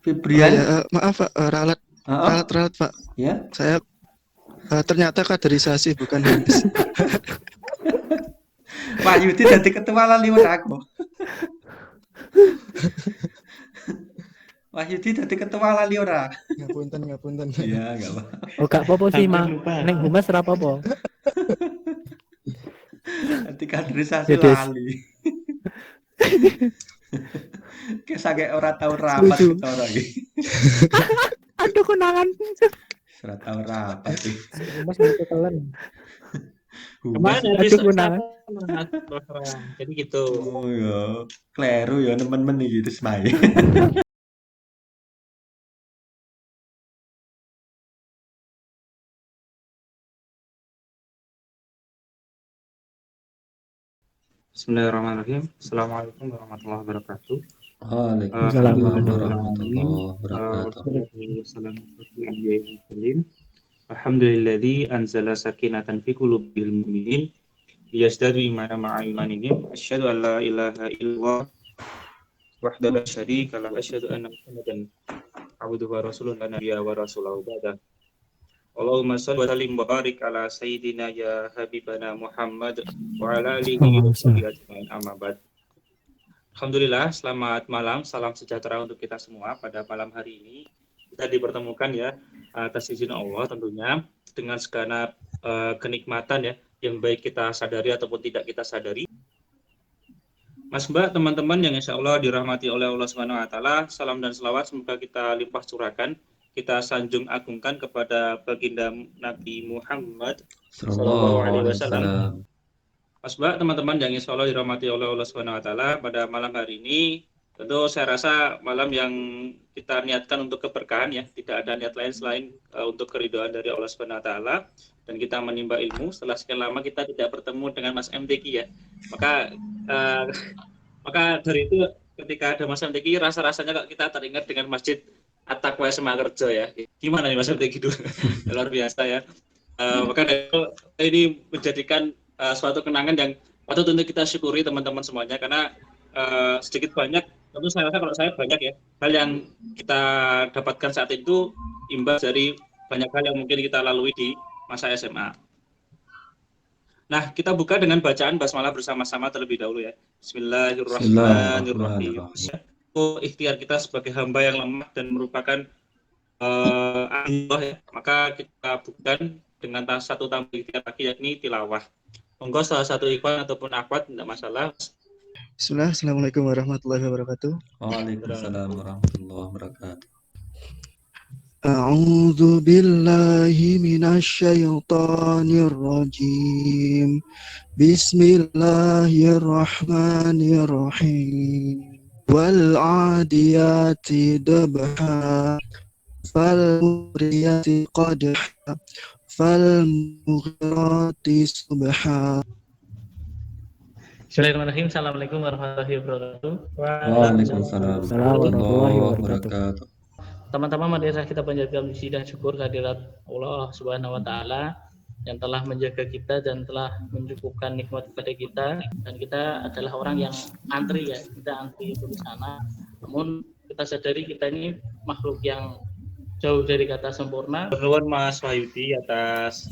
Oh ya, Febrian. maaf Pak, ralat Heeh. ralat-ralat Pak. Ya. Saya ternyata kaderisasi bukan HIMS. Wahyudi dadi ketua lali ora aku. Wahyudi dadi ketua lali ora. Ngapunten, ngapunten. Iya, enggak apa. Oh, gak apa-apa sih, Hampir Mak. lupa Neng aku. Humas ora apa-apa. Dadi kaderisasi Ya, Des. lali. Kayak sagek ora tau rapat Lucu. ketara iki. Aduh, konangan. Ora tau rapat iki. Humas mau ketelan. Humas. Kemarin habis Aduh, konangan. Mas Bosra. Jadi gitu. Oh ya, kleru ya temen-temen iki terus main. Bismillahirrahmanirrahim. Assalamualaikum warahmatullahi wabarakatuh. Waalaikumsalam Alhamdulillahirrahmanirrahim. warahmatullahi wabarakatuh. Wassalatu Alhamdulilladzi anzala sakinatan fi qulubil mu'minin liyazdadu imanan ma'a imanihim. Asyhadu an la ilaha illallah wahdahu la syarika lahu wa asyhadu anna Muhammadan abduhu wa rasuluhu la nabiyya wa rasulahu ba'da. Allahumma shalli wa sallim wa barik ala sayyidina ya habibana Muhammad wa ala alihi wa sahbihi ajmain, amma ba'd. Alhamdulillah, selamat malam, salam sejahtera untuk kita semua pada malam hari ini. Kita dipertemukan ya atas izin Allah tentunya dengan segenap kenikmatan ya yang baik kita sadari ataupun tidak kita sadari. Mas Mbak, teman-teman yang insya Allah dirahmati oleh Allah Subhanahu Wa Taala, salam dan selawat semoga kita limpah curahkan, kita sanjung agungkan kepada baginda Nabi Muhammad Sallallahu Alaihi Wasallam. Mas Mbak, teman-teman yang insya Allah dirahmati oleh Allah Subhanahu Wa Taala, pada malam hari ini tentu saya rasa malam yang kita niatkan untuk keberkahan ya, tidak ada niat lain selain untuk keridhaan dari Allah Subhanahu Wa Taala, dan kita menimba ilmu. Setelah sekian lama kita tidak bertemu dengan Mas MTQ ya, maka dari itu ketika ada Mas MTQ rasa-rasanya kok kita teringat dengan Masjid At-Taqwa Semangerjo ya. Gimana nih Mas MTQ itu? Luar biasa ya. Maka ini menjadikan suatu kenangan yang patut untuk kita syukuri teman-teman semuanya, karena sedikit banyak tentu saya rasa kalau saya banyak ya hal yang kita dapatkan saat itu imbas dari banyak hal yang mungkin kita lalui di masa SMA. Nah, kita buka dengan bacaan basmalah bersama-sama terlebih dahulu ya. Bismillahirrahmanirrahim. Oh, ikhtiar kita sebagai hamba yang lemah dan merupakan Allah ya, maka kita bukan dengan satu tambah ikhtiar lagi, yakni tilawah. Monggo salah satu ikhwan ataupun akhwat, tidak masalah. Bismillah, assalamualaikum warahmatullahi wabarakatuh. Waalaikumsalam warahmatullahi wabarakatuh. A'udzu billahi minasyaitonir rajim. Bismillahirrahmanirrahim. Wal 'adiyati dabha fal muriyati qadha fal mughirati subha. Bismillahirrahmanirrahim. Assalamualaikum warahmatullahi wabarakatuh. Waalaikumsalam warahmatullahi wabarakatuh. Teman-teman, mari kita panjatkan puji dan syukur kehadirat Allah Subhanahu Wa Taala yang telah menjaga kita dan telah mencukupkan nikmat kepada kita, dan kita adalah orang yang antri ya, kita antri untuk ke sana. Namun kita sadari kita ini makhluk yang jauh dari kata sempurna. Nuwun Mas Wahyudi atas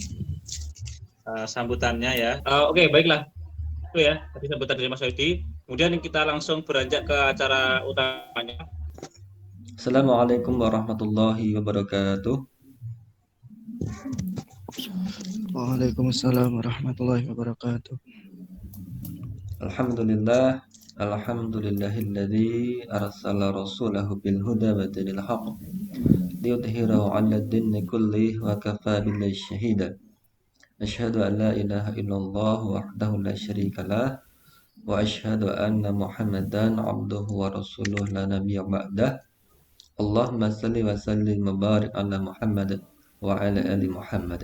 sambutannya ya. Oke, baiklah. Itu ya, tadi sambutan dari Mas Wahyudi. Kemudian kita langsung beranjak ke acara utamanya. Assalamualaikum warahmatullahi wabarakatuh. Waalaikumsalam warahmatullahi wabarakatuh. Alhamdulillahilladzi arsala rasulahu bil huda wa dinil haqq liyudhhirahu 'ala ad-dini kullih wa kafa billahi shahida. Asyhadu an la ilaha illallah wahdahu la syarika lah wa asyhadu anna Muhammadan 'abduhu wa rasuluhu la nabiyya ba'dah. Allahumma salli wa sallim wa barik ala Muhammad wa ala ali Muhammad.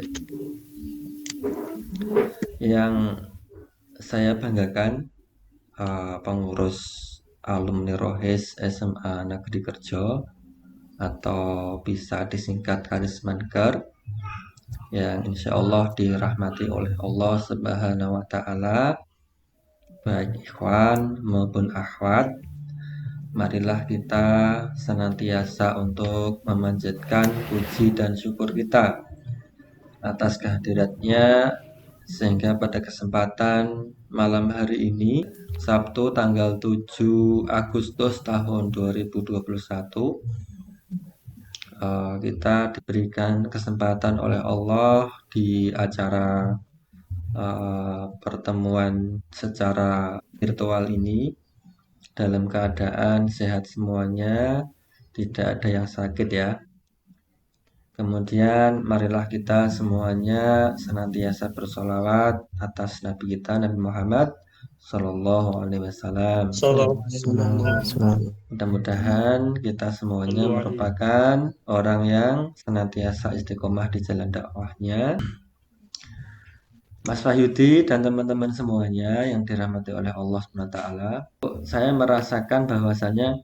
Yang saya banggakan pengurus alumni Rohis SMA Negeri Kerjo, atau bisa disingkat Karismanker, yang insya Allah dirahmati oleh Allah Subhanahu Wa Taala, baik ikhwan maupun akhwat, marilah kita senantiasa untuk memanjatkan puji dan syukur kita atas kehadiratnya, sehingga pada kesempatan malam hari ini, Sabtu tanggal 7 Agustus tahun 2021, kita diberikan kesempatan oleh Allah di acara pertemuan secara virtual ini dalam keadaan sehat semuanya, tidak ada yang sakit ya. Kemudian marilah kita semuanya senantiasa bersolawat atas Nabi kita Nabi Muhammad Sallallahu Alaihi Wasallam. Mudah-mudahan kita semuanya merupakan orang yang senantiasa istiqomah di jalan dakwahnya. Mas Wahyudi dan teman-teman semuanya yang dirahmati oleh Allah SWT, saya merasakan bahwasanya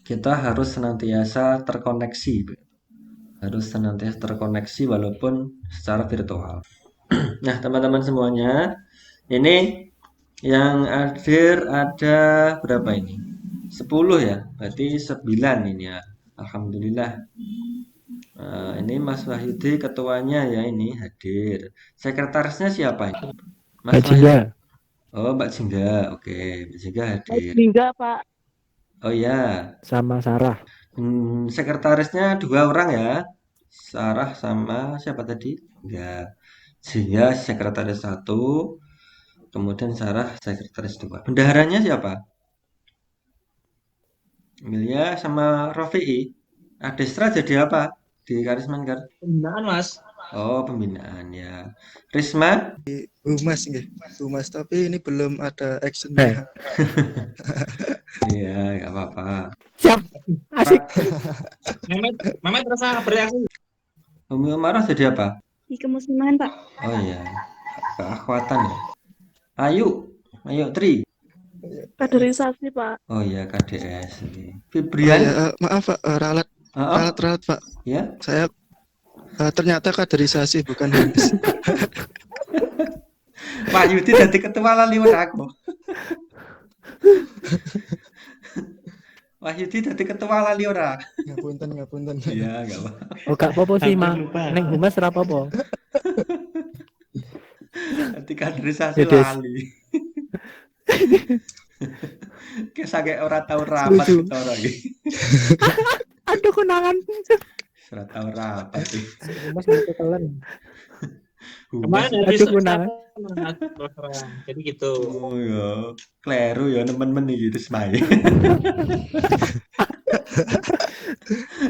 kita harus senantiasa terkoneksi. Harus senantiasa terkoneksi walaupun secara virtual. Nah, teman-teman semuanya, ini yang hadir ada berapa ini? 10 ya, berarti 9 ini ya. Alhamdulillah. Ini Mas Wahyudi ketuanya ya, ini hadir. Sekretarisnya siapa ini? Mas Mbak Jingga. Oh, Mbak Jingga. Oke, Mbak Jingga hadir. Jingga, Pak. Oh ya. Sama Sarah. Sekretarisnya 2 orang ya. Sarah sama siapa tadi? Enggak. Jingga sekretaris 1, kemudian Sarah sekretaris 2. Bendaharanya siapa? Emilia sama Rofi'i. Adestra jadi apa? Di Karisman Pembinaan, Mas. Oh, pembinaan ya. Risma? Humas nggih. Humas, tapi ini belum ada actionnya. Iya, nggak apa-apa. Siap. Asik. Mehmet rasa bereaksi. Umi Umarah jadi apa? Di kemusliman, Pak. Oh iya, keakhwatan ya. Ayu Tri. Kaderisasi, Pak. Oh iya, KDS. Oh, Fibrian. ya, maaf Pak, ralat Pak. Ya. Saya ternyata kaderisasi bukan handis. Pak Yudi jadi ketua lali aku. Pak Yudi jadi ketua lali ora. Ngapunten. Iya, enggak apa. Oh, gak apa-apa sih, Aku Mang. lupa. Neng humas ora apa-apa. Jadi kaderisasi Yedes. lali. Kisah kayak orang tahu rapat Setuju. kita orang ini. Aduh, konangan. Ora tahu rapat sih. Humas nanti telan. Kemarin Aduh, habis benar. Jadi gitu. Oh ya, kleru ya temen-temen iki terus main.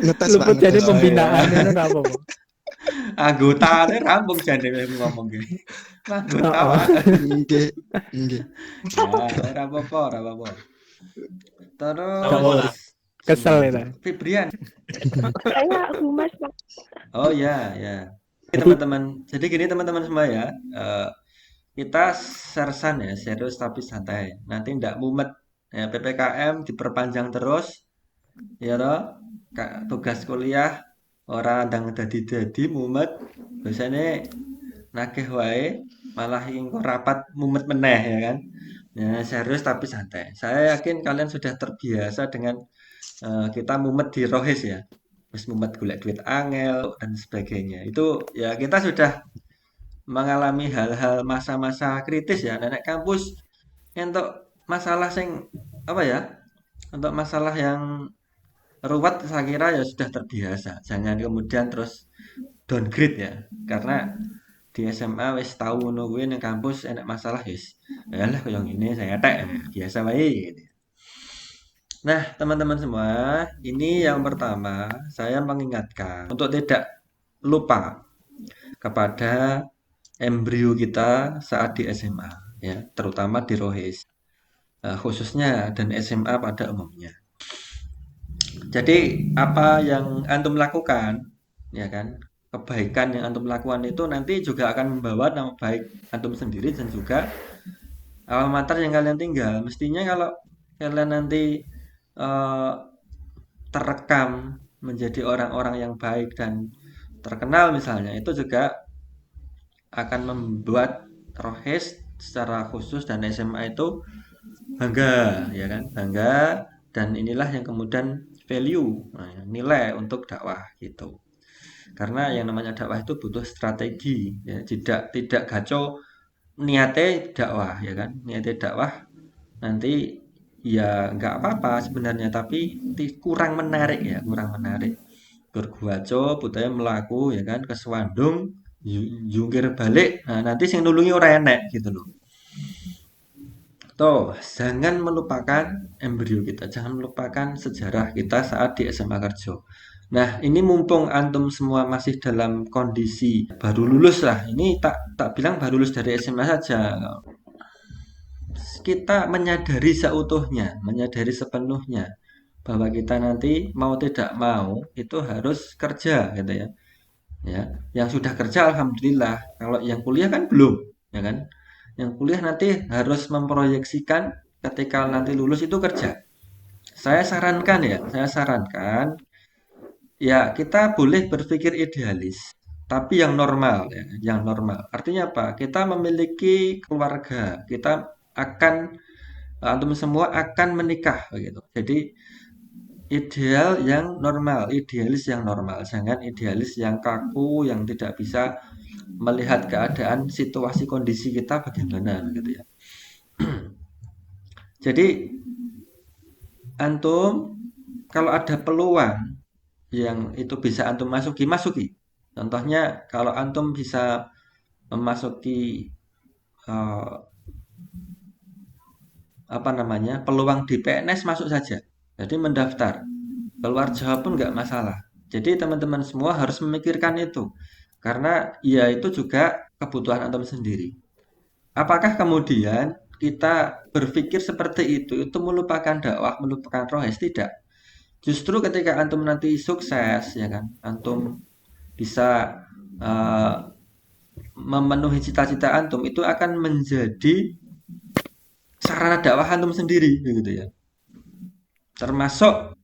Ngetes Pak. Luput jadi ngetes. pembinaan itu ora apa-apa. Anggotane rampung jane ngomong gini. Anggota Oh. wae. Nggih. Ya, ora apa-apa. Terus. Terus Kesel itu. Fibrian. Saya humas, Pak. Oh ya. Teman-teman, jadi gini teman-teman semua ya. Kita sersan ya, serius tapi santai. Nanti ndak mumet. Ya, PPKM diperpanjang terus. Ya toh, tugas kuliah ora ndang dadi mumet. Biasanya nakeh wae, malah ingin rapat mumet meneh ya kan. Ya, serius tapi santai. Saya yakin kalian sudah terbiasa dengan kita mumet di rohis ya. Terus mumet golek duit angel dan sebagainya. Itu ya kita sudah mengalami hal-hal masa-masa kritis ya. Nenek kampus untuk masalah sing apa ya? Untuk masalah yang ruwet saya kira ya sudah terbiasa. Jangan kemudian terus downgrade ya. Karena di SMA wis tahu ngono kuwi ning kampus enek masalah wis. Yalah koyo ngene saya tek biasa wae gitu. Nah, teman-teman semua, ini yang pertama saya mengingatkan untuk tidak lupa kepada embrio kita saat di SMA ya, terutama di Rohis. Khususnya dan SMA pada umumnya. Jadi apa yang antum lakukan ya kan, kebaikan yang antum lakukan itu nanti juga akan membawa nama baik antum sendiri dan juga alma mater yang kalian tinggal. Mestinya kalau kalian nanti terekam menjadi orang-orang yang baik dan terkenal misalnya, itu juga akan membuat Rohis secara khusus dan SMA itu bangga ya kan, bangga dan inilah yang kemudian value, nilai untuk dakwah gitu. Karena yang namanya dakwah itu butuh strategi, ya, tidak gaco niatnya dakwah ya kan, niatnya dakwah nanti ya nggak apa-apa sebenarnya, tapi kurang menarik ya, kurang menarik. Berguaco budaya melaku ya kan, keswandung jungkir balik, nah nanti sing nulungi ora enek gitu loh. Toh, jangan melupakan embrio kita, jangan melupakan sejarah kita saat di SMA Kerjo. Nah, ini mumpung antum semua masih dalam kondisi baru lulus lah. Ini tak bilang baru lulus dari SMA saja. Kita menyadari seutuhnya, menyadari sepenuhnya bahwa kita nanti mau tidak mau itu harus kerja gitu ya. Ya, yang sudah kerja alhamdulillah. Kalau yang kuliah kan belum, ya kan? Yang kuliah nanti harus memproyeksikan ketika nanti lulus itu kerja. Saya sarankan ya kita boleh berpikir idealis, tapi yang normal ya, yang normal. Artinya apa? Kita memiliki keluarga, kita akan antum semua akan menikah begitu. Jadi ideal yang normal, idealis yang normal, jangan idealis yang kaku, yang tidak bisa melihat keadaan, situasi, kondisi kita bagaimana gitu ya. Jadi antum kalau ada peluang yang itu bisa antum masuki. Contohnya kalau antum bisa memasuki eh, apa namanya peluang di PNS, masuk saja. Jadi mendaftar, keluar Jawa pun nggak masalah. Jadi teman-teman semua harus memikirkan itu, karena ya itu juga kebutuhan antum sendiri. Apakah kemudian kita berpikir seperti itu melupakan dakwah, melupakan rohes? Tidak. Justru ketika antum nanti sukses, ya kan, antum bisa uh, memenuhi cita-cita antum, itu akan menjadi sarana dakwah antum sendiri, begitu ya. Termasuk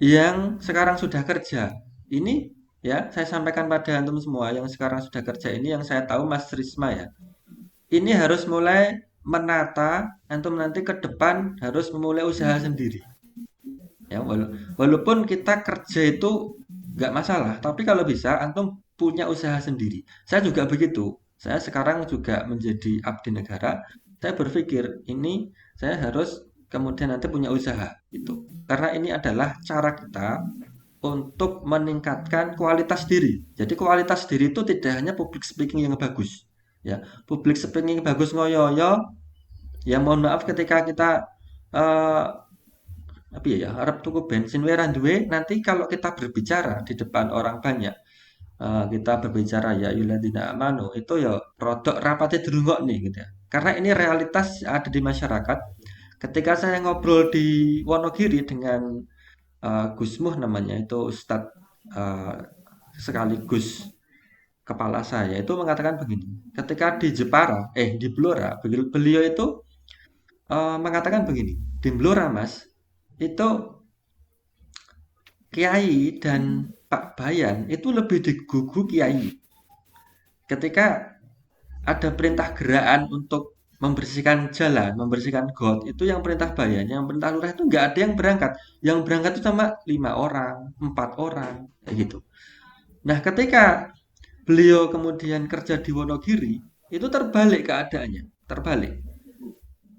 yang sekarang sudah kerja. Ini ya saya sampaikan pada antum semua yang sekarang sudah kerja ini, yang saya tahu Mas Risma ya. Ini harus mulai menata antum nanti ke depan harus memulai usaha sendiri. Ya, walaupun kita kerja itu nggak masalah, tapi kalau bisa antum punya usaha sendiri. Saya juga begitu. Saya sekarang juga menjadi abdi negara. Saya berpikir ini saya harus kemudian nanti punya usaha itu. Karena ini adalah cara kita untuk meningkatkan kualitas diri. Jadi kualitas diri itu tidak hanya public speaking yang bagus. Ya, public speaking bagus ngoyo-yo. Ya mohon maaf ketika kita eh, apa ya harap tuku bensin weran duwe, nanti kalau kita berbicara di depan orang banyak, kita berbicara ya yuladina amanu, itu ya rodok rapatnya derungok nih gitu ya, karena ini realitas yang ada di masyarakat. Ketika saya ngobrol di Wonogiri dengan Gus Muh namanya, itu Ustadz sekaligus kepala saya, itu mengatakan begini, ketika di Jepara di Blora, beliau itu mengatakan begini, di Blora mas, itu Kiai dan Pak Bayan itu lebih digugu Kiai. Ketika ada perintah gerakan untuk membersihkan jalan, membersihkan got, itu yang perintah Bayan, yang perintah lurah itu nggak ada yang berangkat. Yang berangkat itu cuma 5 orang, 4 orang, kayak gitu. Nah, ketika beliau kemudian kerja di Wonogiri, itu terbalik keadaannya, terbalik.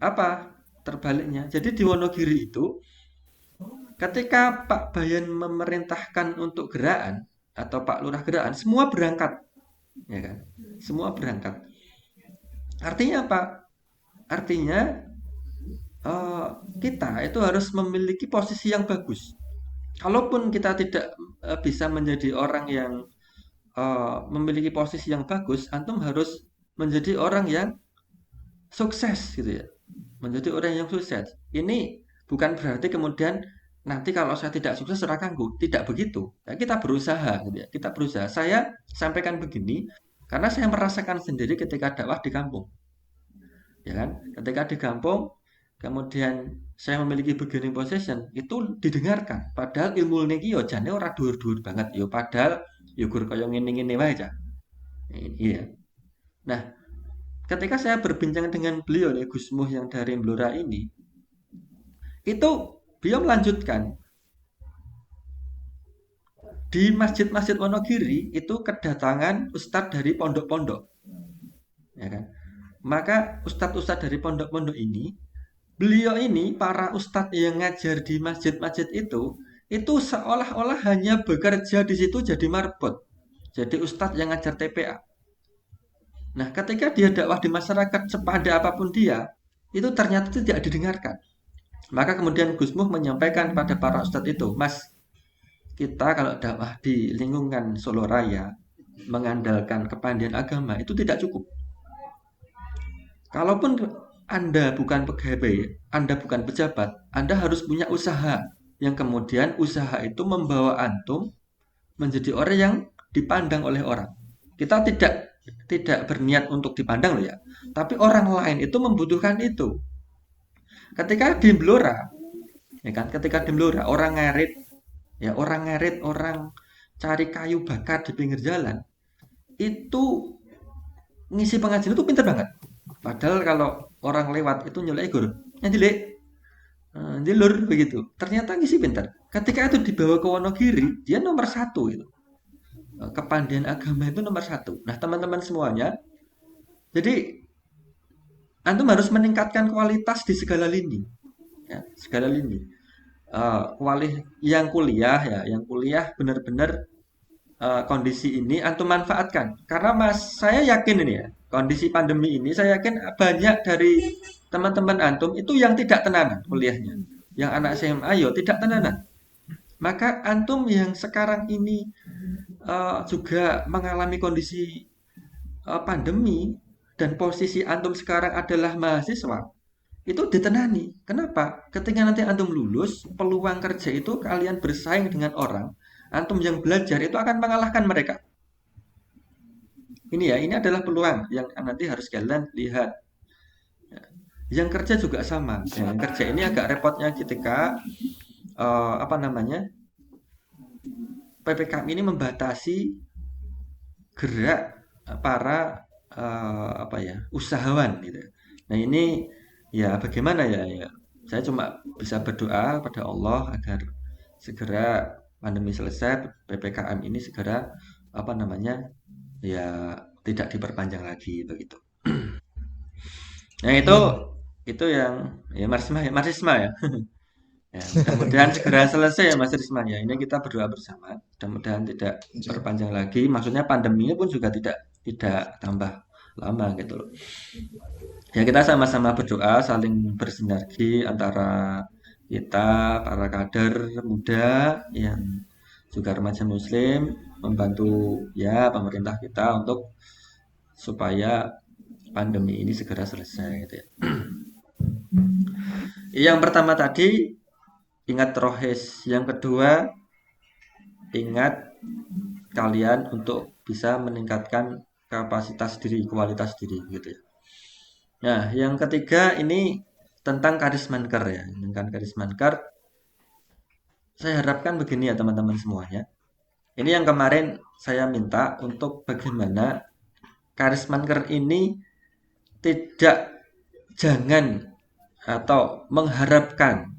Apa terbaliknya? Jadi di Wonogiri itu ketika Pak Bayan memerintahkan untuk gerakan atau Pak Lurah gerakan, semua berangkat, ya kan? Semua berangkat. Artinya apa? Artinya kita itu harus memiliki posisi yang bagus. Kalaupun kita tidak bisa menjadi orang yang memiliki posisi yang bagus, antum harus menjadi orang yang sukses gitu ya. Menjadi orang yang sukses. Ini bukan berarti kemudian nanti kalau saya tidak sukses ora kanggo, tidak begitu. Ya, kita berusaha gitu ya. Kita berusaha. Saya sampaikan begini karena saya merasakan sendiri ketika dakwah di kampung. Ya kan? Ketika di kampung kemudian saya memiliki bargaining position, itu didengarkan. Padahal ilmu niki yo jane ora dhuwur-dhuwur banget yo, padahal yo gur kaya ngene-ngene wae aja. Iya. Nah, ketika saya berbincang dengan beliau nih Gus Muh yang dari Blora ini, itu Beliau melanjutkan, di masjid-masjid Wonogiri itu kedatangan ustadz dari pondok-pondok, ya kan? Maka ustadz-ustadz dari pondok-pondok ini, beliau ini para ustadz yang ngajar di masjid-masjid itu seolah-olah hanya bekerja di situ jadi marbot, jadi ustadz yang ngajar TPA. Nah, ketika dia dakwah di masyarakat sepandai apapun dia, itu ternyata tidak didengarkan. Maka kemudian Gus Muh menyampaikan pada para ustadz itu, Mas, kita kalau dakwah di lingkungan Solo Raya mengandalkan kepandaian agama itu tidak cukup. Kalaupun Anda bukan pegawai, Anda bukan pejabat, Anda harus punya usaha yang kemudian usaha itu membawa antum menjadi orang yang dipandang oleh orang. Kita tidak berniat untuk dipandang loh ya, tapi orang lain itu membutuhkan itu. Ketika di Blora, ya kan, ketika di Blora orang ngarit, orang cari kayu bakar di pinggir jalan, itu ngisi pengajian itu pintar banget. Padahal kalau orang lewat itu nyelek gur, dilur begitu. Ternyata ngisi pintar. Ketika itu dibawa ke Wonogiri, dia nomor 1 itu. Kepandaian agama itu nomor 1. Nah, teman-teman semuanya, jadi antum harus meningkatkan kualitas di segala lini, ya, segala lini. Yang kuliah benar-benar kondisi ini antum manfaatkan. Karena saya yakin ini ya, kondisi pandemi ini saya yakin banyak dari teman-teman antum itu yang tidak tenanan kuliahnya. Yang anak SMA tidak tenanan. Maka antum yang sekarang ini juga mengalami kondisi pandemi dan posisi antum sekarang adalah mahasiswa, itu ditenani. Kenapa? Ketika nanti antum lulus, peluang kerja itu kalian bersaing dengan orang, antum yang belajar itu akan mengalahkan mereka. Ini adalah peluang yang nanti harus kalian lihat. Yang kerja juga sama. Yang kerja ini agak repotnya ketika PPKM ini membatasi gerak para usahawan gitu. Nah, ini ya bagaimana ya? Saya cuma bisa berdoa pada Allah agar segera pandemi selesai, PPKM ini segera tidak diperpanjang lagi begitu. Nah, itu yang ya marxisme ya. Ya, mudah-mudahan segera selesai ya Mas Risma ya. Ini kita berdoa bersama. Mudah-mudahan tidak berpanjang lagi. Maksudnya pandeminya pun juga tidak tambah lama gitu loh. Ya, kita sama-sama berdoa, saling bersinergi antara kita para kader muda yang juga remaja muslim membantu ya pemerintah kita untuk supaya pandemi ini segera selesai gitu ya. Yang pertama tadi ingat rohes, yang kedua ingat kalian untuk bisa meningkatkan kapasitas diri, kualitas diri gitu ya. Nah, yang ketiga ini tentang karismanker ya. Tentang karismanker, saya harapkan begini ya teman-teman semuanya. Ini yang kemarin saya minta untuk bagaimana karismanker ini jangan atau mengharapkan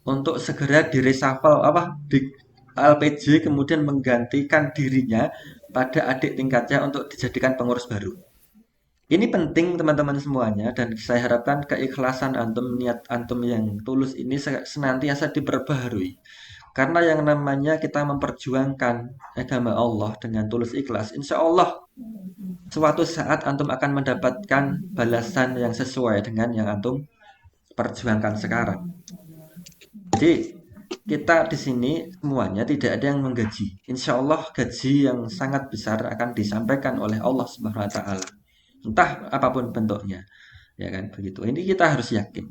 untuk segera di-reshuffle di LPJ kemudian menggantikan dirinya pada adik tingkatnya untuk dijadikan pengurus baru. Ini penting teman-teman semuanya dan saya harapkan keikhlasan antum, niat antum yang tulus ini senantiasa diperbaharui. Karena yang namanya kita memperjuangkan agama Allah dengan tulus ikhlas, insya Allah suatu saat antum akan mendapatkan balasan yang sesuai dengan yang antum perjuangkan sekarang. Jadi kita di sini semuanya tidak ada yang menggaji. Insya Allah gaji yang sangat besar akan disampaikan oleh Allah Subhanahu Wa Taala. Entah apapun bentuknya, ya kan begitu. Ini kita harus yakin.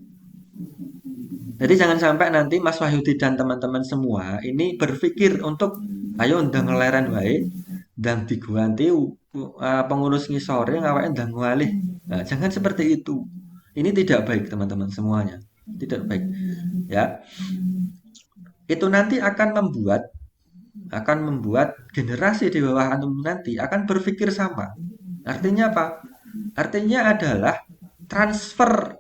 Jadi jangan sampai nanti Mas Wahyudi dan teman-teman semua ini berpikir untuk ayo ndang leren wae, ndang diguanti pengurus ngisore ngawake ndang ngalih. Nah, jangan seperti itu. Ini tidak baik teman-teman semuanya. Tidak baik. Ya. Itu nanti akan membuat generasi di bawah antum nanti akan berpikir sama. Artinya apa? Artinya adalah transfer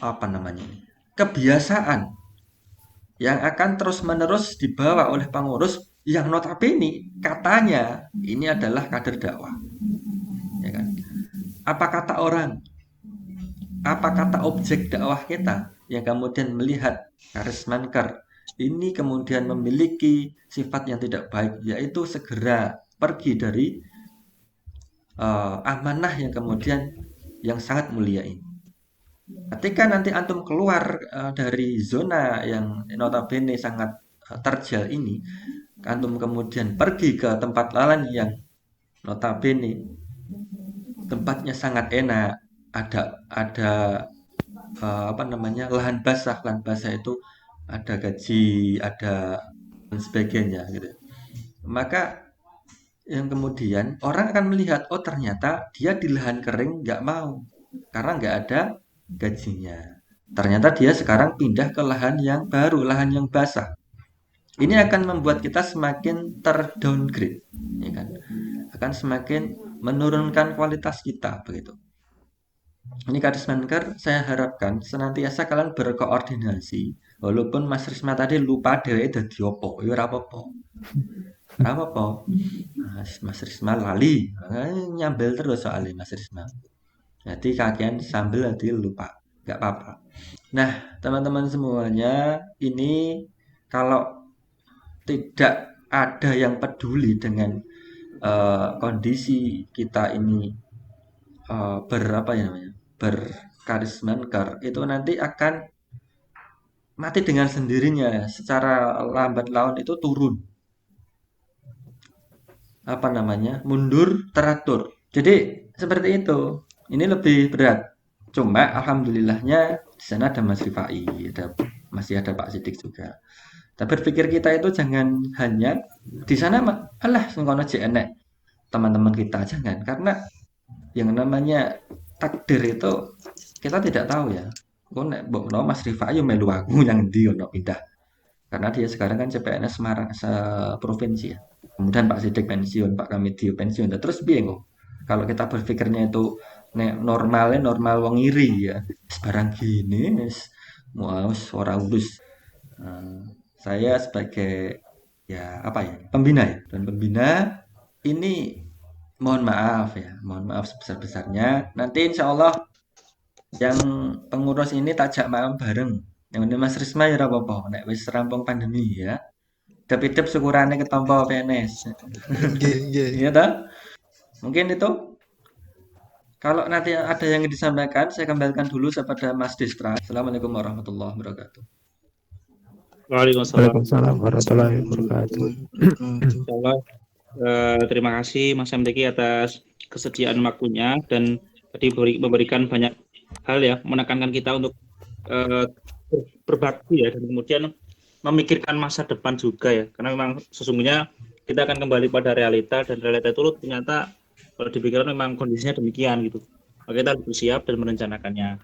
apa namanya ini, kebiasaan yang akan terus-menerus dibawa oleh pengurus yang notabene katanya ini adalah kader dakwah, ya kan? Apa kata orang, apa kata objek dakwah kita yang kemudian melihat Karismanker ini kemudian memiliki sifat yang tidak baik, yaitu segera pergi dari amanah yang kemudian yang sangat mulia ini. Ketika nanti antum keluar dari zona yang notabene sangat terjal ini, antum kemudian pergi ke tempat lain yang notabene tempatnya sangat enak, ada apa namanya, lahan basah itu ada gaji, ada dan sebagainya gitu. Maka yang kemudian orang akan melihat, oh ternyata dia di lahan kering nggak mau karena nggak ada gajinya. Ternyata dia sekarang pindah ke lahan yang baru, lahan yang basah. Ini akan membuat kita semakin terdowngrade, ya kan? Akan semakin menurunkan kualitas kita begitu. Ini Karismanker, saya harapkan senantiasa kalian berkoordinasi. Walaupun Mas Risma tadi lupa dhewe dadi opo, ya ora apa-apa. Ora apa-apa. Mas Risma lali, nyambel terus soalnya Mas Risma. Jadi kakean sambel nanti lupa, nggak apa-apa. Nah, teman-teman semuanya, ini kalau tidak ada yang peduli dengan kondisi kita ini berapa ya namanya, berkarismanker, itu nanti akan mati dengan sendirinya, secara lambat laun itu turun. Apa namanya, mundur teratur. Jadi seperti itu. Ini lebih berat. Cuma alhamdulillahnya di sana ada Mas Rifai, masih ada Pak Sidik juga. Tapi berpikir kita itu jangan hanya di sana alah sengkono enek teman-teman kita, jangan, karena yang namanya takdir itu kita tidak tahu ya. Kok nek mbokno Mas Rifai yo melu aku yang ndi ono pindah. Karena dia sekarang kan CPNS Semarang seprovinsi ya. Kemudian Pak Sidik pensiun, Pak Kamidio pensiun. Nah, terus piye kok? Kalau kita berpikirnya itu normal wong iri ya, sebarang gini mau ora urus. Saya sebagai ya apa ya, pembina ya, dan pembina ini mohon maaf sebesar-besarnya. Nanti insya Allah yang pengurus ini tajak malam bareng. Yang ini Mas Risma ya ora apa-apa, nek wis rampung pandemi ya. Dep-dep syukurane ketompo PNS. Nggih. Iya toh? Mungkin itu. Kalau nanti ada yang disampaikan, saya kembalikan dulu kepada Mas Destra. Assalamualaikum warahmatullahi wabarakatuh. Waalaikumsalam. Waalaikumsalam warahmatullahi wabarakatuh. Insyaallah, terima kasih Mas MDK atas kesediaan waktunya dan tadi memberikan banyak hal ya, menekankan kita untuk berbakti ya, dan kemudian memikirkan masa depan juga ya, karena memang sesungguhnya kita akan kembali pada realita, dan realita itu ternyata kalau dipikirkan memang kondisinya demikian gitu. Maka kita harus bersiap dan merencanakannya.